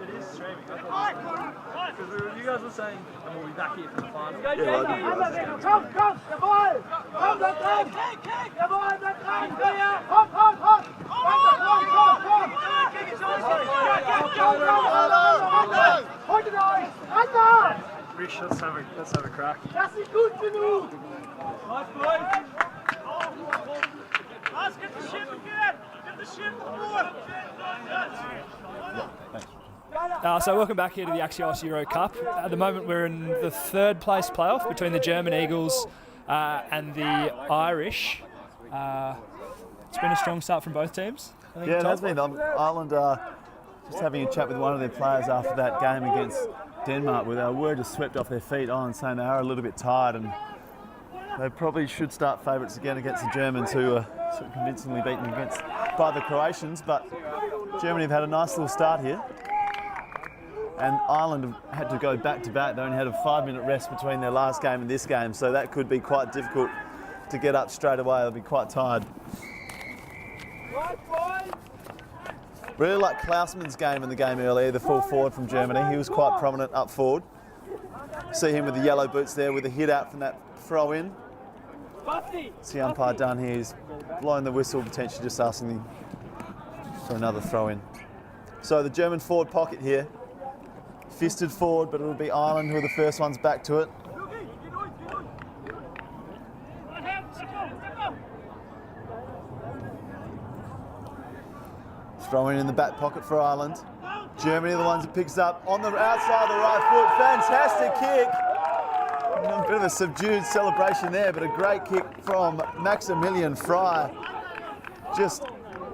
It is streaming. Because you guys were saying, and we'll be back here for the final. Komm, jawohl! Komm, bleib dran! Jawohl, bleib dran! Komm! Heute euch! Anna! Rich, let's have a crack. Das ist gut genug! Nice, boys! Let's get the ship again! Get the ship aboard! So welcome back here to the Axios Euro Cup. At the moment we're in the third place playoff between the German Eagles and the Irish. It's been a strong start from both teams. I think Yeah, it has been. Ireland just having a chat with one of their players after that game against Denmark where they were just swept off their feet on, saying they are a little bit tired and they probably should start favourites again against the Germans who were sort of convincingly beaten against by the Croatians, but Germany have had a nice little start here. And Ireland have had to go back to back. They only had a 5-minute rest between their last game and this game, so that could be quite difficult to get up straight away. They'll be quite tired. Really like Klausmann's game in the game earlier, the full forward from Germany. He was quite prominent up forward. See him with the yellow boots there with a hit out from that throw in. What's the umpire done here? He's blown the whistle, potentially just asking him for another throw in. So the German forward pocket here. Fisted forward, but it'll be Ireland who are the first ones back to it. Throwing in the back pocket for Ireland. Germany are the ones that picks up on the outside of the right foot. Fantastic kick. A bit of a subdued celebration there, but a great kick from Maximilian Frey. Just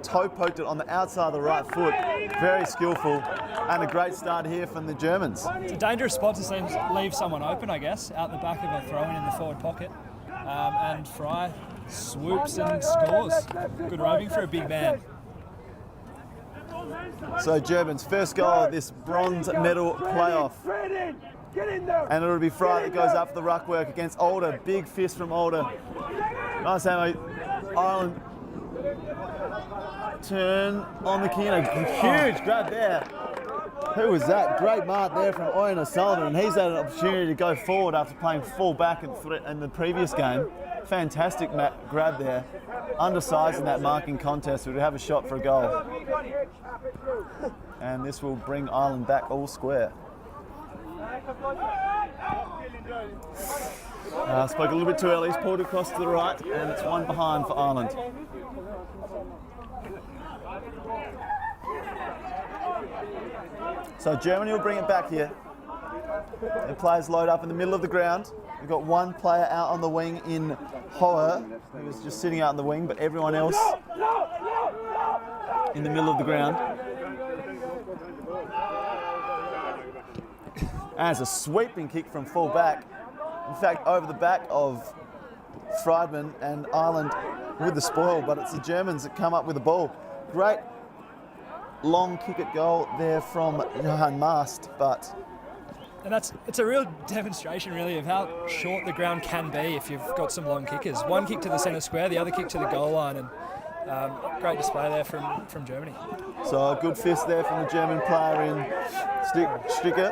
toe poked it on the outside of the right foot. Very skillful. And a great start here from the Germans. It's a dangerous spot to leave someone open, I guess, out the back of a throw-in in the forward pocket. And Frey swoops and scores. Good roving for a big man. So Germans' first goal of this bronze medal playoff. And it'll be Frey that goes up for the ruck work against Alder. Big fist from Alder. Nice ammo. Ireland turn on the key. Huge grab there. Who was that? Great mark there from Owen O'Sullivan, and he's had an opportunity to go forward after playing full back in the previous game. Fantastic grab there. Undersized in that marking contest, would have a shot for a goal. And this will bring Ireland back all square. Spoke a little bit too early. He's pulled across to the right, and it's one behind for Ireland. So Germany will bring it back here. Their players load up in the middle of the ground. We've got one player out on the wing in Hoher, who was just sitting out on the wing, but everyone else in the middle of the ground. And it's a sweeping kick from full back. In fact, over the back of Friedman, and Ireland with the spoil, but it's the Germans that come up with the ball. Great long kick at goal there from Johan Mast, but... And it's a real demonstration, really, of how short the ground can be if you've got some long kickers. One kick to the centre square, the other kick to the goal line, and great display there from Germany. So a good fist there from the German player in Sticker.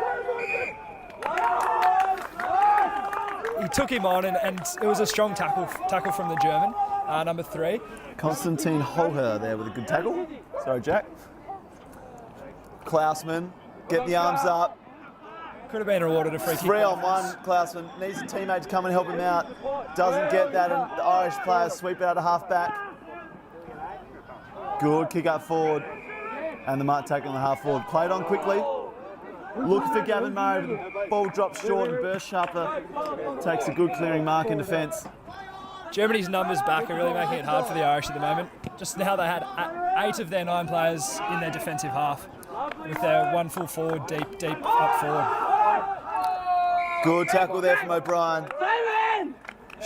He took him on, and it was a strong tackle from the German, number 3. Konstantin Hoher there with a good tackle. Sorry, Jack. Klausmann, get the arms up. Could have been rewarded a free kick. 3-on-1, Klausmann needs a teammate to come and help him out. Doesn't get that, and the Irish players sweep it out of half back. Good kick up forward, and the mark tackle on the half forward. Played on quickly. Looking for Gavin Murray, but the ball drops short and Burst Sharper takes a good clearing mark in defence. Germany's numbers back are really making it hard for the Irish at the moment. Just now they had 8 of their 9 players in their defensive half, with their one full forward deep up forward. Good tackle there from O'Brien.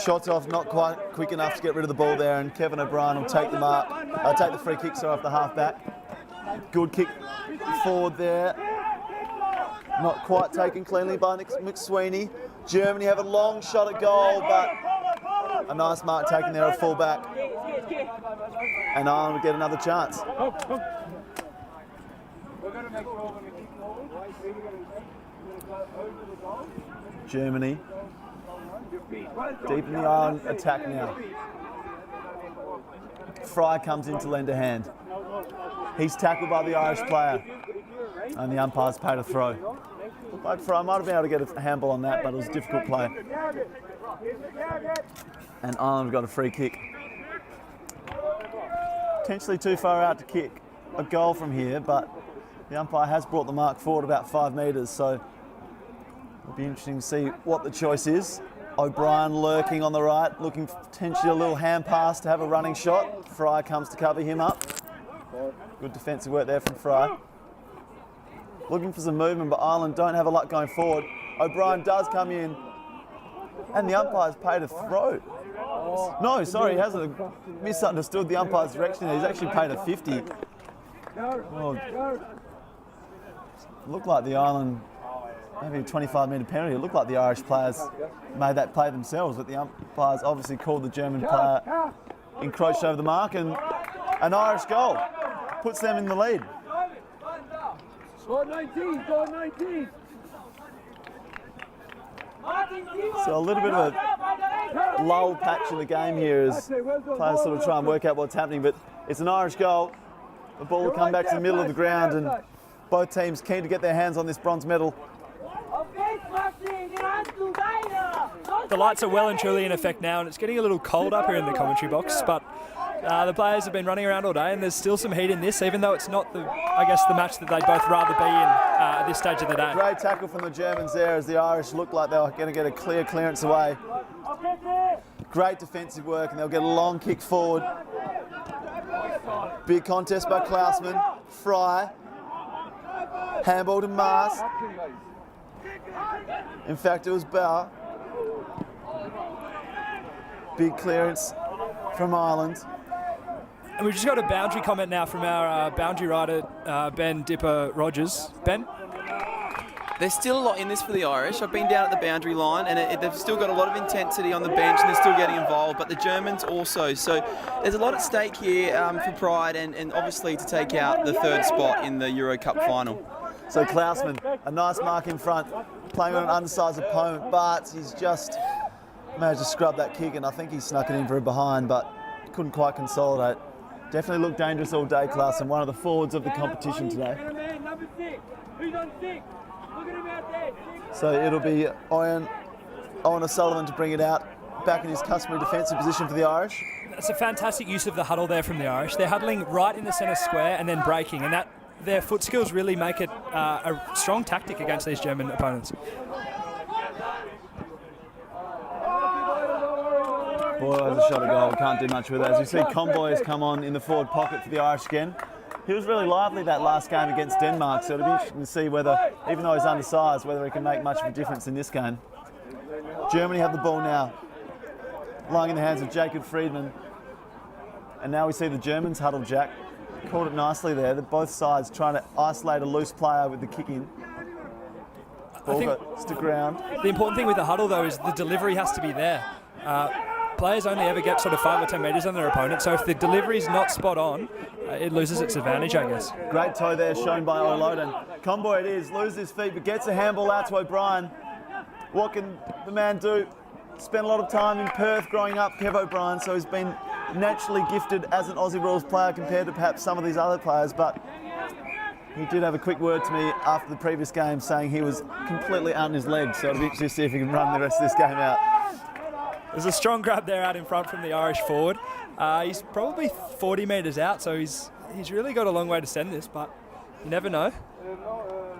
Shots off, not quite quick enough to get rid of the ball there, and Kevin O'Brien will take the take the free kick, off the half-back. Good kick forward there. Not quite taken cleanly by McSweeney. Germany have a long shot at goal, but a nice mark taken there at full-back. And Ireland will get another chance. Germany deep in the Ireland attack now. Fry comes in to lend a hand. He's tackled by the Irish player, and the umpire's paid a throw. Looked like Fry might have been able to get a handball on that, but it was a difficult play. And Ireland have got a free kick. Potentially too far out to kick a goal from here, but the umpire has brought the mark forward about 5 metres, so it'll be interesting to see what the choice is. O'Brien lurking on the right, looking for potentially a little hand pass to have a running shot. Fry comes to cover him up. Good defensive work there from Fry. Looking for some movement, but Ireland don't have a lot going forward. O'Brien does come in, and the umpire's paid a throw. No, sorry, he hasn't misunderstood the umpire's direction. He's actually paid a 50. Oh, looked like the Ireland, maybe a 25-metre penalty. It looked like the Irish players made that play themselves, but the umpires obviously called the German player encroached over the mark, and an Irish goal puts them in the lead. Go 19, go 19. So a little bit of a lull patch in the game here as players sort of try and work out what's happening, but it's an Irish goal. The ball will come back to the middle of the ground, and both teams keen to get their hands on this bronze medal. The lights are well and truly in effect now, and it's getting a little cold up here in the commentary box, but the players have been running around all day, and there's still some heat in this, even though it's not, the match that they'd both rather be in at this stage of the day. Great tackle from the Germans there as the Irish looked like they were going to get a clear clearance away. Great defensive work, and they'll get a long kick forward. Big contest by Klausman. Fry. Handball to Mars. In fact, it was Bauer. Big clearance from Ireland. And we've just got a boundary comment now from our boundary writer, Ben Dipper Rogers. Ben? There's still a lot in this for the Irish. I've been down at the boundary line, and they've still got a lot of intensity on the bench, and they're still getting involved, but the Germans also. So there's a lot at stake here for pride and obviously to take out the 3rd spot in the Euro Cup final. So Klausman, a nice mark in front, playing on an undersized opponent, but he's just managed to scrub that kick, and I think he snuck it in for a behind, but couldn't quite consolidate. Definitely looked dangerous all day, Klausman, one of the forwards of the competition today. So it'll be Owen O'Sullivan to bring it out, back in his customary defensive position for the Irish. It's a fantastic use of the huddle there from the Irish. They're huddling right in the centre square and then breaking, and that their foot skills really make it a strong tactic against these German opponents. Boy, there's a shot at goal. Can't do much with it. As you see, Comboy has come on in the forward pocket for the Irish again. He was really lively that last game against Denmark, so it'll be interesting to see whether, even though he's undersized, whether he can make much of a difference in this game. Germany have the ball now, lying in the hands of Jacob Friedman. And now we see the Germans huddle, Jack. Called it nicely there. They're both sides trying to isolate a loose player with the kick in. Ball goes to ground. The important thing with the huddle, though, is the delivery has to be there. Players only ever get sort of 5 or 10 metres on their opponent, so if the delivery's not spot on, it loses its advantage, I guess. Great toe there shown by O'Loden. Comboy it is, loses his feet, but gets a handball out to O'Brien. What can the man do? Spent a lot of time in Perth growing up, Kev O'Brien, so he's been naturally gifted as an Aussie Rules player compared to perhaps some of these other players, but he did have a quick word to me after the previous game saying he was completely out on his legs, so it'll be interesting to see if he can run the rest of this game out. There's a strong grab there out in front from the Irish forward. He's probably 40 metres out, so he's really got a long way to send this, but you never know.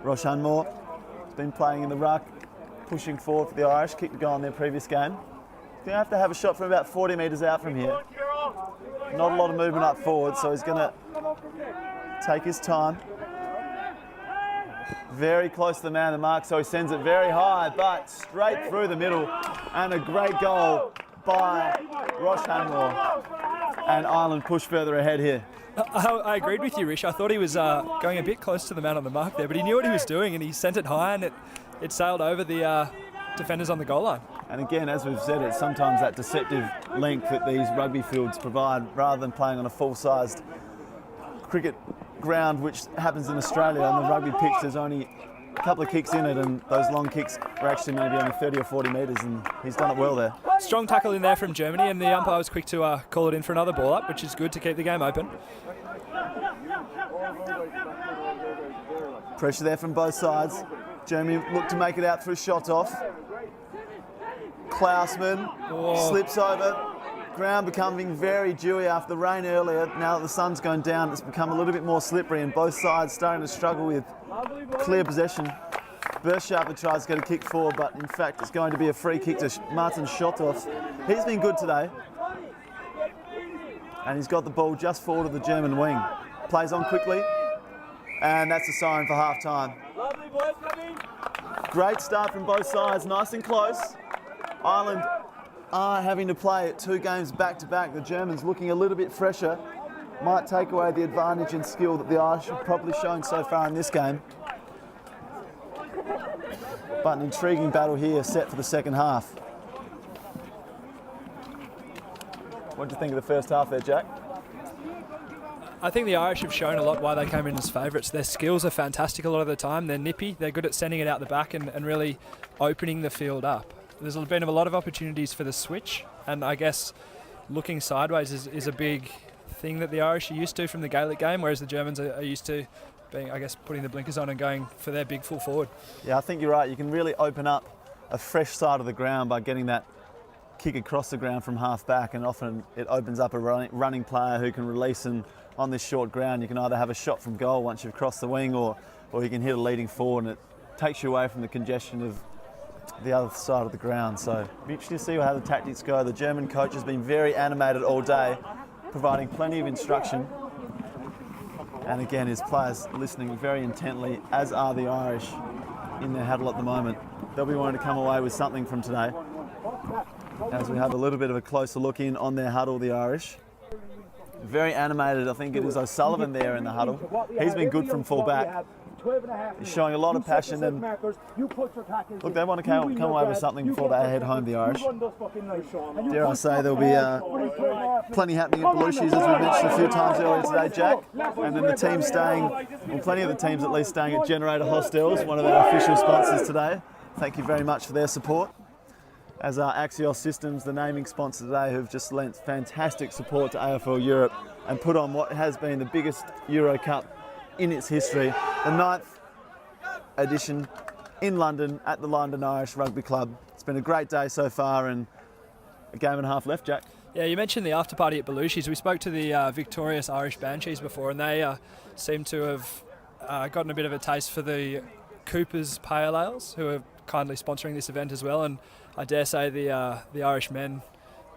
Roshan Moore has been playing in the ruck, pushing forward for the Irish, kicked a goal in their previous game. He's going to have a shot from about 40 metres out from here. Not a lot of movement up forward, so he's going to take his time. Very close to the man of the mark, so he sends it very high, but straight through the middle. And a great goal by Ross Hanmore. And Ireland push further ahead here. I agreed with you, Rish. I thought he was going a bit close to the man on the mark there, but he knew what he was doing and he sent it high and it sailed over the defenders on the goal line. And again, as we've said, it's sometimes that deceptive length that these rugby fields provide rather than playing on a full-sized cricket ground, which happens in Australia. On the rugby pitch, there's only a couple of kicks in it, and those long kicks are actually maybe only 30 or 40 metres, and he's done it well there. Strong tackle in there from Germany, and the umpire was quick to call it in for another ball up, which is good to keep the game open. Pressure there from both sides. Germany look to make it out through shot off. Klausman slips over. Ground becoming very dewy after the rain earlier. Now that the sun's going down, it's become a little bit more slippery, and both sides starting to struggle with clear possession. Bursharper tries to get a kick forward, but in fact it's going to be a free kick to Martin Schotthoff. He's been good today, and he's got the ball just forward of the German wing. Plays on quickly, and that's a siren for half time. Great start from both sides, nice and close. Ireland are having to play 2 games back to back. The Germans looking a little bit fresher, might take away the advantage and skill that the Irish have probably shown so far in this game. But an intriguing battle here set for the second half. What do you think of the first half there, Jack? I think the Irish have shown a lot why they came in as favourites. Their skills are fantastic a lot of the time. They're nippy. They're good at sending it out the back and really opening the field up. There's been a lot of opportunities for the switch, and I guess looking sideways is a big thing that the Irish are used to from the Gaelic game, whereas the Germans are used to being, I guess, putting the blinkers on and going for their big full forward. Yeah, I think you're right. You can really open up a fresh side of the ground by getting that kick across the ground from half back, and often it opens up a running player who can release, and on this short ground you can either have a shot from goal once you've crossed the wing, or you can hit a leading forward, and it takes you away from the congestion of the other side of the ground. So it'll be interesting to see how the tactics go. The German coach has been very animated all day, providing plenty of instruction, and again his players listening very intently, as are the Irish in their huddle at the moment. They'll be wanting to come away with something from today. As we have a little bit of a closer look in on their huddle, the Irish. Very animated. I think it is O'Sullivan there in the huddle. He's been good from full back. He's showing a lot of passion, and look, they want to come away with something before they head home, the Irish. Dare I say there'll be plenty happening at Belushi's, as we mentioned a few times earlier today, Jack. And then the team staying, well, plenty of the teams at least staying at Generator Hostels, one of our official sponsors today. Thank you very much for their support. As are Axios Systems, the naming sponsor today, who've just lent fantastic support to AFL Europe and put on what has been the biggest Euro Cup in its history, the 9th edition in London at the London Irish Rugby Club. It's been a great day so far, and a game and a half left, Jack. Yeah, you mentioned the after party at Belushi's. We spoke to the victorious Irish Banshees before, and they seem to have gotten a bit of a taste for the Cooper's Pale Ales, who are kindly sponsoring this event as well, and I dare say the Irish men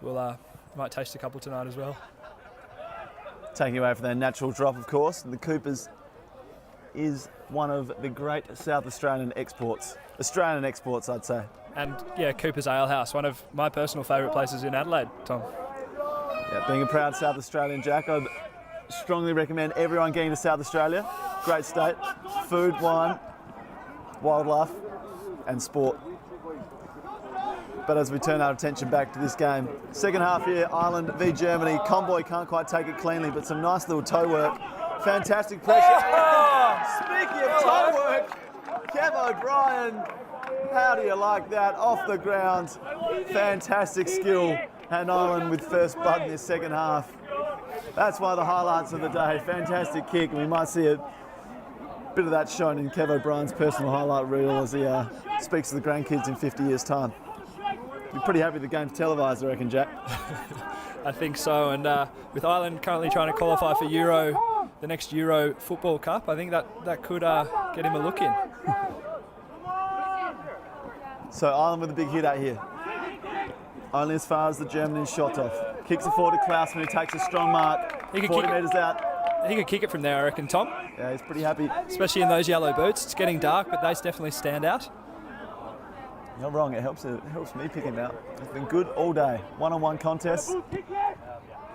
will might taste a couple tonight as well. Taking away from their natural drop, of course. The Coopers is one of the great South Australian exports. Australian exports, I'd say. And yeah, Cooper's Ale House, one of my personal favourite places in Adelaide, Tom. Yeah, being a proud South Australian, Jack, I'd strongly recommend everyone getting to South Australia. Great state. Food, wine, wildlife and sport. But as we turn our attention back to this game, second half here, Ireland v Germany. Conboy can't quite take it cleanly, but some nice little toe work. Fantastic pressure. Oh, speaking of toe work, Kev O'Brien, how do you like that? Off the ground, fantastic skill. And Ireland with first blood in this second half. That's one of the highlights of the day. Fantastic kick, and we might see a bit of that shown in Kev O'Brien's personal highlight reel as he speaks to the grandkids in 50 years' time. You're pretty happy the game's televised, I reckon, Jack. I think so, and with Ireland currently trying to qualify for the next Euro Football Cup, I think that could get him a look in. So Ireland with a big hit out here. Only as far as the German is shot off. Kicks it forward to Klausman, who takes a strong mark. 40 metres out. He could kick it from there, I reckon, Tom. Yeah, he's pretty happy. Especially in those yellow boots. It's getting dark, but they definitely stand out. Not wrong, it helps me pick him out. It's been good all day. One-on-one contest.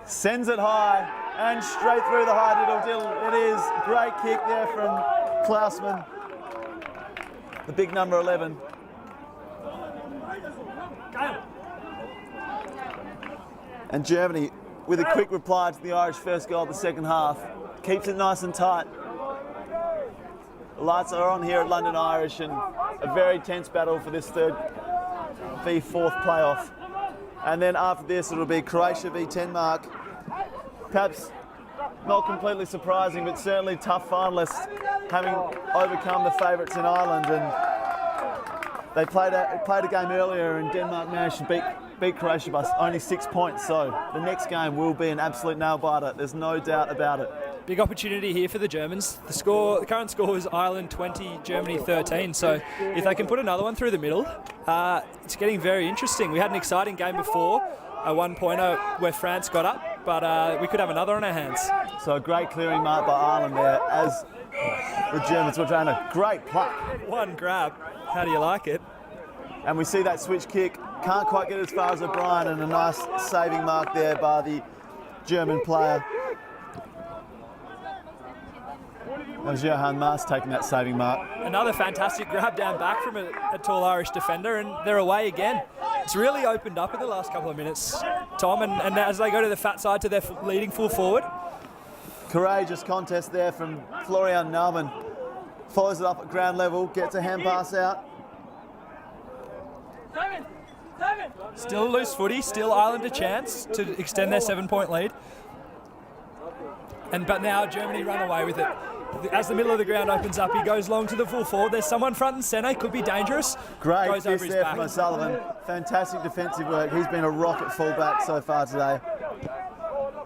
Sends it high and straight through the high diddle. It is great kick there from Klausman, the big number 11. And Germany, with a quick reply to the Irish first goal of the second half, keeps it nice and tight. The lights are on here at London Irish, and a very tense battle for this fourth playoff. And then after this, it'll be Croatia v Denmark. Perhaps not completely surprising, but certainly tough finalists, having overcome the favourites in Ireland. And they played a game earlier, and Denmark managed to beat Croatia by only 6 points. So the next game will be an absolute nail-biter. There's no doubt about it. Big opportunity here for the Germans. The current score is Ireland 20, Germany 13. So if they can put another one through the middle, it's getting very interesting. We had an exciting game before, a one-pointer where France got up, but we could have another on our hands. So a great clearing mark by Ireland there as the Germans were trying a great pluck. One grab. How do you like it? And we see that switch kick. Can't quite get as far as O'Brien, and a nice saving mark there by the German player. That was Johan Maas taking that saving mark. Another fantastic grab down back from a tall Irish defender, and they're away again. It's really opened up in the last couple of minutes, Tom, and as they go to the fat side to their leading full forward. Courageous contest there from Florian Naumann. Follows it up at ground level, gets a hand pass out. Still loose footy, still Ireland a chance to extend their 7-point lead. But now Germany run away with it. As the middle of the ground opens up, he goes long to the full forward. There's someone front and centre, could be dangerous. Great goes over fist his there back. from O'Sullivan. Fantastic defensive work. He's been a rocket fullback so far today.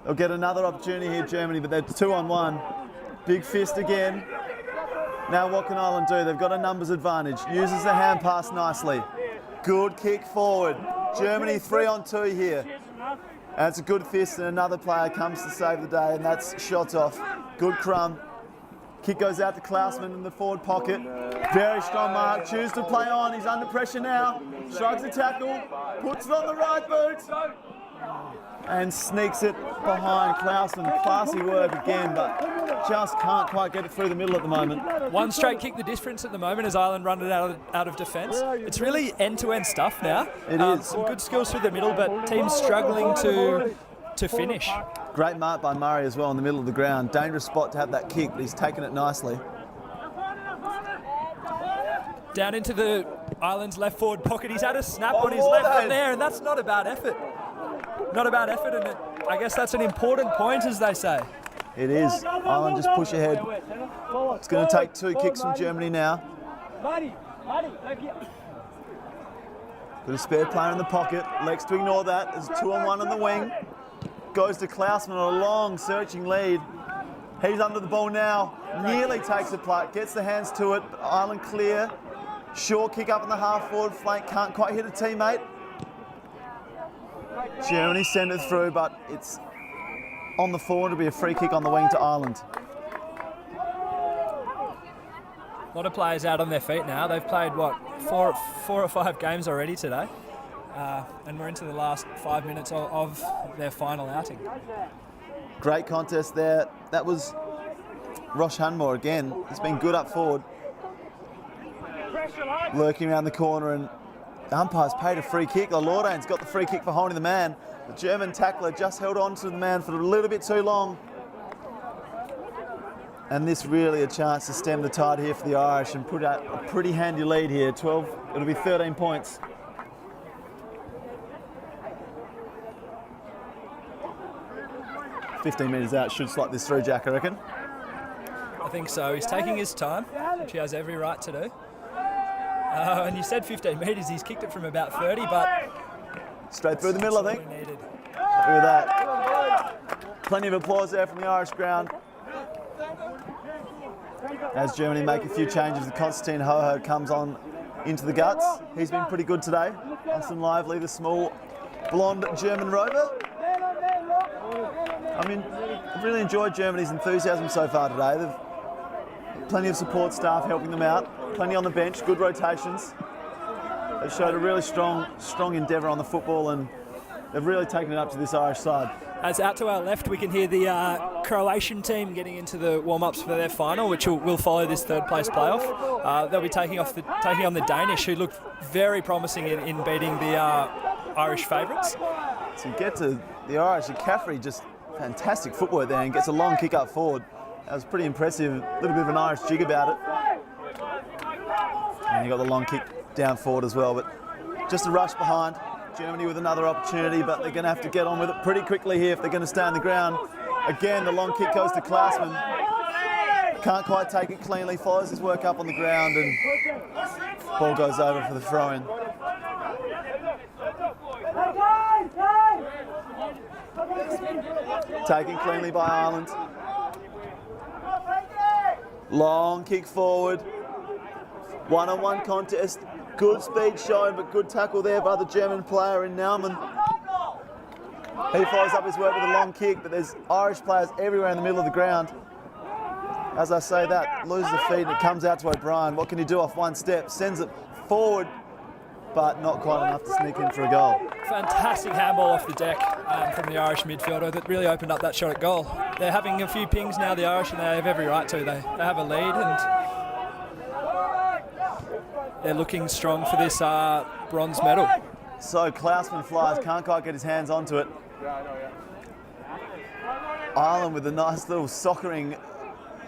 They'll get another opportunity here, Germany, but they're 2-on-1. Big fist again. Now what can Ireland do? They've got a numbers advantage. Uses the hand pass nicely. Good kick forward. Germany 3-on-2 here. And it's a good fist, and another player comes to save the day, and that's shots off. Good crumb. Kick goes out to Klausman in the forward pocket. Very strong mark. Chooses to play on. He's under pressure now. Shrugs the tackle. Puts it on the right boot. And sneaks it behind Klausman. Classy work again, but just can't quite get it through the middle at the moment. One straight kick the difference at the moment as Ireland run it out of defence. It's really end-to-end stuff now. It is. Some good skills through the middle, but teams struggling to finish. Great mark by Murray as well in the middle of the ground. Dangerous spot to have that kick, but he's taken it nicely. Down into the Ireland's left forward pocket. He's had a snap on his left foot there, and that's not a bad effort. Not a bad effort, and I guess that's an important point, as they say. It is. Ireland just push ahead. It's going to take 2 kicks from Germany now. Got a spare player in the pocket. Lex to ignore that. There's 2-on-1 on the wing. Goes to Klausman on a long searching lead. He's under the ball now. Nearly takes a pluck. Gets the hands to it. Ireland clear. Short kick up in the half forward flank. Can't quite hit a teammate. Germany send it through, but it's on the forward. It'll be a free kick on the wing to Ireland. A lot of players out on their feet now. They've played, four or five games already today. And we're into the last 5 minutes of their final outing. Great contest there. That was Rosh Hunmore again. He's been good up forward. Lurking around the corner, and the umpire's paid a free kick. Lordain's got the free kick for holding the man. The German tackler just held on to the man for a little bit too long. And this really a chance to stem the tide here for the Irish and put out a pretty handy lead here. It'll be 13 points. "15 metres out, should slot this through, Jack, I reckon." I think so. He's taking his time, which he has every right to do. And you said 15 metres, he's kicked it from about 30, but... Straight through the middle, I think. Needed. Happy with that. Plenty of applause there from the Irish ground. As Germany make a few changes, the Konstantin Hoho comes on into the guts. He's been pretty good today. Nice and lively, the small, blonde German rover. I mean, I've really enjoyed Germany's enthusiasm so far today. They've plenty of support staff helping them out. Plenty on the bench, good rotations. They've showed a really strong endeavour on the football, and they've really taken it up to this Irish side. As out to our left, we can hear the Croatian team getting into the warm-ups for their final, which will follow this third-place playoff. They'll be taking on the Danish, who look very promising in beating the Irish favourites. So you get to the Irish, and Caffrey just fantastic footwork there and gets a long kick up forward. That was pretty impressive. A little bit of an Irish jig about it. And he got the long kick down forward as well, but just a rush behind. Germany with another opportunity, but they're going to have to get on with it pretty quickly here if they're going to stay on the ground. Again, the long kick goes to Klausman. Can't quite take it cleanly, follows his work up on the ground, and ball goes over for the throw-in. Taken cleanly by Ireland. Long kick forward. One-on-one contest. Good speed shown, but good tackle there by the German player in Naumann. He follows up his work with a long kick, but there's Irish players everywhere in the middle of the ground. As I say that, loses the feet and it comes out to O'Brien. What can he do off one step? Sends it forward, but not quite enough to sneak in for a goal. Fantastic handball off the deck from the Irish midfielder that really opened up that shot at goal. They're having a few pings now, the Irish, and they have every right to. They have a lead, and they're looking strong for this bronze medal. So Klausman flies, can't quite get his hands onto it. Ireland with a nice little soccering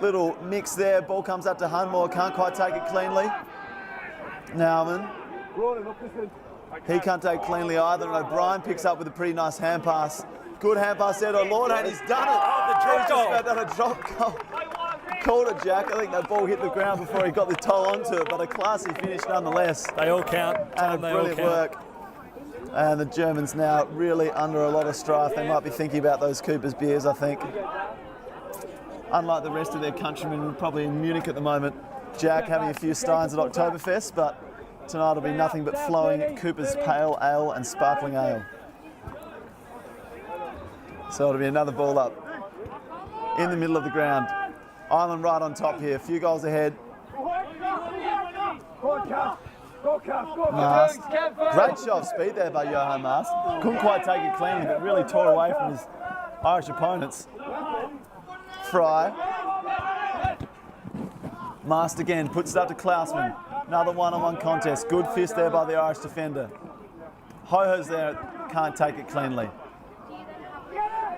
little mix there. Ball comes out to Hunmore, can't quite take it cleanly. Naumann. He can't take it cleanly either, and O'Brien picks up with a pretty nice hand pass. Good hand pass there to Lord, and he's done it. The drop goal. Just about done a drop goal. Called it, Jack. I think that ball hit the ground before he got the toe onto it, but a classy finish nonetheless. They all count. And a brilliant work. And the Germans now really under a lot of strife. They might be thinking about those Cooper's beers, I think. Unlike the rest of their countrymen, probably in Munich at the moment. Jack having a few steins at Oktoberfest, but tonight will be nothing but flowing Cooper's pale ale and sparkling ale. So it'll be another ball up in the middle of the ground. Ireland right on top here, a few goals ahead. Mast. Great show of speed there by Johan Mast. Couldn't quite take it cleanly, but really tore away from his Irish opponents. Fry. Mast again, puts it up to Klausman. Another one-on-one contest. Good fist there by the Irish defender. Hoho's there, can't take it cleanly.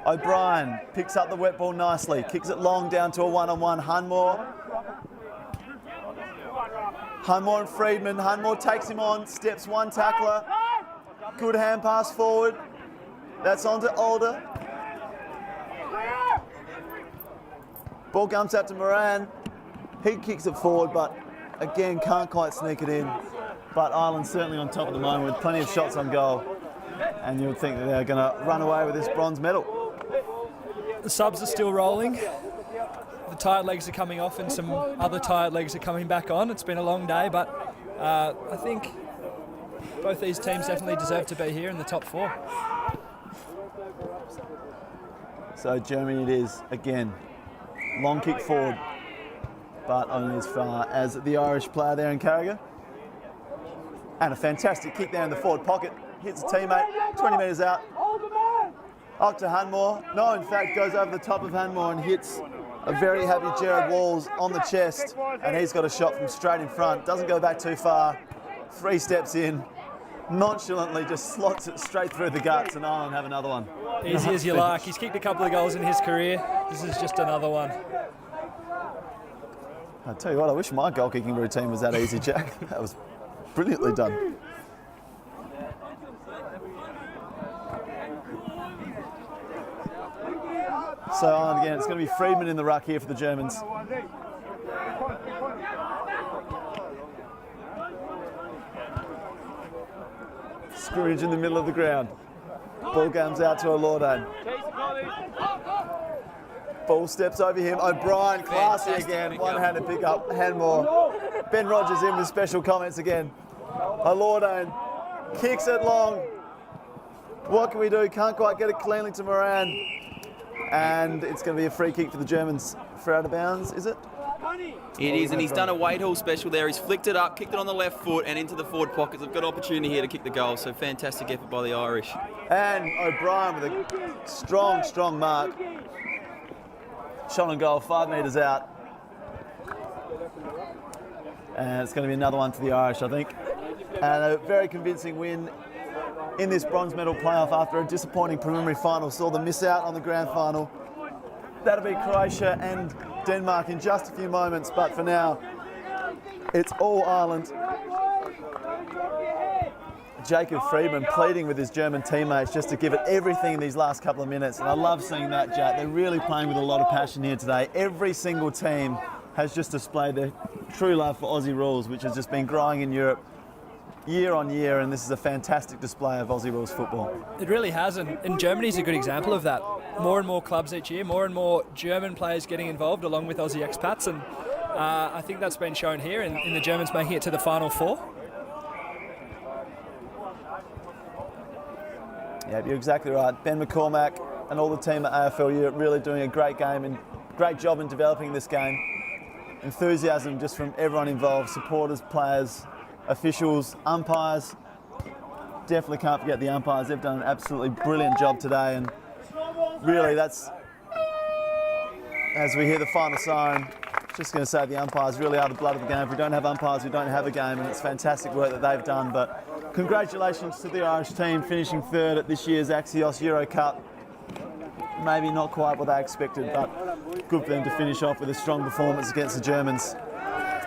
O'Brien picks up the wet ball nicely, kicks it long down to a one-on-one. Hunmore and Friedman. Hunmore takes him on, steps one tackler. Good hand pass forward. That's on to Alder. Ball comes out to Moran. He kicks it forward, but again can't quite sneak it in. But Ireland's certainly on top at the moment with plenty of shots on goal. And you would think that they're going to run away with this bronze medal. The subs are still rolling. The tired legs are coming off and some other tired legs are coming back on. It's been a long day, but I think both these teams definitely deserve to be here in the top four. So Germany it is again. Long kick forward, but only as far as the Irish player there in Carragher. And a fantastic kick there in the forward pocket. Hits a teammate, 20 metres out. Up to Hunmore. No, in fact, goes over the top of Hunmore and hits a very happy Jared Walls on the chest. And he's got a shot from straight in front. Doesn't go back too far. 3 steps in. Nonchalantly just slots it straight through the guts, and Ireland have another one. Easy as you like. He's kicked a couple of goals in his career. This is just another one. I tell you what, I wish my goal kicking routine was that easy, Jack. That was brilliantly done. So on again, it's going to be Friedman in the ruck here for the Germans. Scrooge in the middle of the ground. Ball comes out to O'Lordain. Ball steps over him. O'Brien, classy again. One-handed pick up. Handmore. Ben Rogers in with special comments again. O'Lordain kicks it long. What can we do? Can't quite get it cleanly to Moran. And it's going to be a free kick for the Germans for out of bounds, is it? It is, and he's done a weight haul special there. He's flicked it up, kicked it on the left foot and into the forward pockets. They've got opportunity here to kick the goal, so fantastic effort by the Irish. And O'Brien with a strong mark. Shot on goal, 5 metres out. And it's going to be another one for the Irish, I think. And a very convincing win in this bronze medal playoff after a disappointing preliminary final. Saw them miss out on the grand final. That'll be Croatia and Denmark in just a few moments, but for now, it's all Ireland. Jacob Friedman pleading with his German teammates just to give it everything in these last couple of minutes, and I love seeing that, Jack. They're really playing with a lot of passion here today. Every single team has just displayed their true love for Aussie rules, which has just been growing in Europe year on year, and this is a fantastic display of Aussie rules football. It really has, and Germany's a good example of that. More and more clubs each year, more and more German players getting involved along with Aussie expats, and I think that's been shown here in the Germans making it to the Final Four. Yeah, you're exactly right. Ben McCormack and all the team at AFL Europe really doing a great game and great job in developing this game. Enthusiasm just from everyone involved, supporters, players, officials, umpires. Definitely can't forget the umpires. They've done an absolutely brilliant job today, and really that's, as we hear the final siren, just going to say the umpires really are the blood of the game. If we don't have umpires, we don't have a game, and it's fantastic work that they've done. But congratulations to the Irish team finishing third at this year's Axios Euro Cup. Maybe not quite what they expected, but good for them to finish off with a strong performance against the Germans.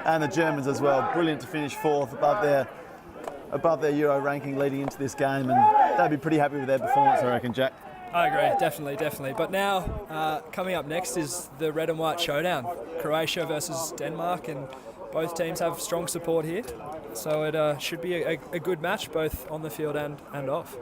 And the Germans as well, brilliant to finish fourth above their Euro ranking leading into this game, and they'd be pretty happy with their performance, I reckon, Jack. I agree, definitely. But now, coming up next is the red and white showdown. Croatia versus Denmark, and both teams have strong support here. So it should be a good match, both on the field and off.